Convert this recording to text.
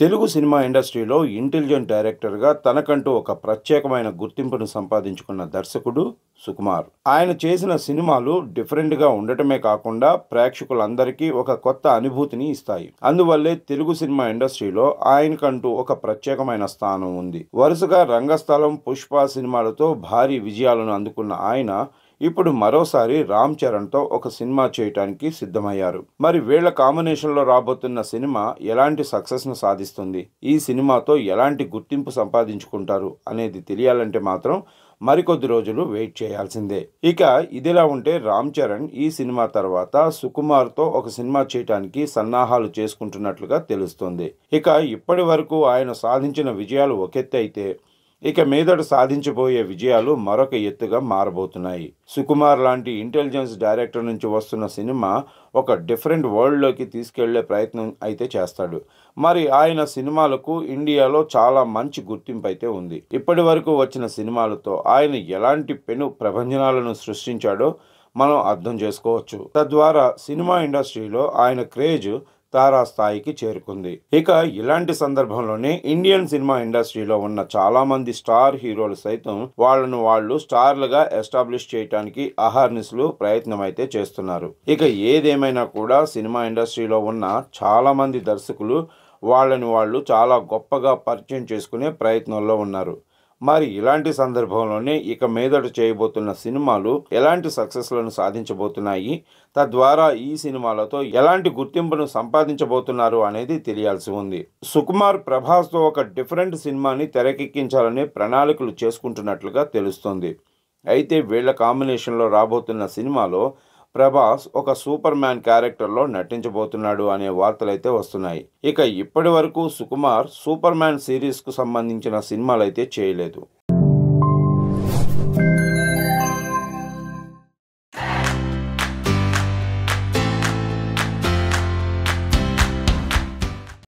Telugu cinema ఇండస్ట్రీలో intelligent డైరెక్టర్గా తనకంటూ ఒక ప్రత్యేకమైన గుర్తింపును సంపాదించుకున్న దర్శకుడు సుకుమార్. ఆయన చేసిన సినిమాలు డిఫరెంట్గా ఉండటమే కాకుండా ప్రేక్షకులందరికీ ఒక కొత్త అనుభూతిని ఇస్తాయి. అందువల్లే తెలుగు సినిమా ఇండస్ట్రీలో ఆయనకంటూ ఒక ప్రత్యేకమైన స్థానం ఉంది. వరుసగా రంగస్థలం, పుష్ప సినిమాలతో భారీ విజయాలను అందుకున్న ఆయన ఇప్పుడు మరోసారి రామ్ చరణ్తో ఒక సినిమా చేయటానికి సిద్ధమయ్యారు. మరి వీళ్ల కాంబినేషన్లో రాబోతున్న సినిమా ఎలాంటి సక్సెస్ను సాధిస్తుంది, ఈ సినిమాతో ఎలాంటి గుర్తింపు సంపాదించుకుంటారు అనేది తెలియాలంటే మాత్రం మరికొద్ది రోజులు వెయిట్ చేయాల్సిందే. ఇక ఇదిలా ఉంటే రామ్ చరణ్ ఈ సినిమా తర్వాత సుకుమార్తో ఒక సినిమా చేయటానికి సన్నాహాలు చేసుకుంటున్నట్లుగా తెలుస్తోంది. ఇక ఇప్పటి వరకు ఆయన సాధించిన విజయాలు ఒకెత్తి అయితే ఇక మీదట సాధించబోయే విజయాలు మరొక ఎత్తుగా మారబోతున్నాయి. సుకుమార్ లాంటి ఇంటెలిజెన్స్ డైరెక్టర్ నుంచి వస్తున్న సినిమా ఒక డిఫరెంట్ వరల్డ్లోకి తీసుకెళ్లే ప్రయత్నం అయితే చేస్తాడు. మరి ఆయన సినిమాలకు ఇండియాలో చాలా మంచి గుర్తింపు అయితే ఉంది. ఇప్పటి వరకు వచ్చిన సినిమాలతో ఆయన ఎలాంటి పెను ప్రభంజనాలను సృష్టించాడో మనం అర్థం చేసుకోవచ్చు. తద్వారా సినిమా ఇండస్ట్రీలో ఆయన క్రేజ్ తారాస్థాయికి చేరుకుంది. ఇక ఇలాంటి సందర్భంలోనే ఇండియన్ సినిమా ఇండస్ట్రీలో ఉన్న చాలా మంది స్టార్ హీరోలు సైతం వాళ్ళు స్టార్లుగా ఎస్టాబ్లిష్ చేయడానికి అహర్నిశలు ప్రయత్నం అయితే చేస్తున్నారు. ఇక ఏదేమైనా కూడా సినిమా ఇండస్ట్రీలో ఉన్న చాలా మంది దర్శకులు వాళ్ళు చాలా గొప్పగా పరిచయం చేసుకునే ప్రయత్నంలో ఉన్నారు. మరి ఇలాంటి సందర్భంలోనే ఇక మీదట చేయబోతున్న సినిమాలు ఎలాంటి సక్సెస్లను సాధించబోతున్నాయి, తద్వారా ఈ సినిమాలతో ఎలాంటి గుర్తింపును సంపాదించబోతున్నారు అనేది తెలియాల్సి ఉంది. సుకుమార్ ప్రభాస్తో ఒక డిఫరెంట్ సినిమాని తెరకెక్కించాలనే ప్రణాళికలు చేసుకుంటున్నట్లుగా తెలుస్తోంది. అయితే వీళ్ల కాంబినేషన్లో రాబోతున్న సినిమాలో ప్రభాస్ ఒక సూపర్ మ్యాన్ క్యారెక్టర్లో నటించబోతున్నాడు అనే వార్తలైతే వస్తున్నాయి. ఇక ఇప్పటి వరకు సుకుమార్ సూపర్ మ్యాన్ సిరీస్కు సంబంధించిన సినిమాలైతే చేయలేదు.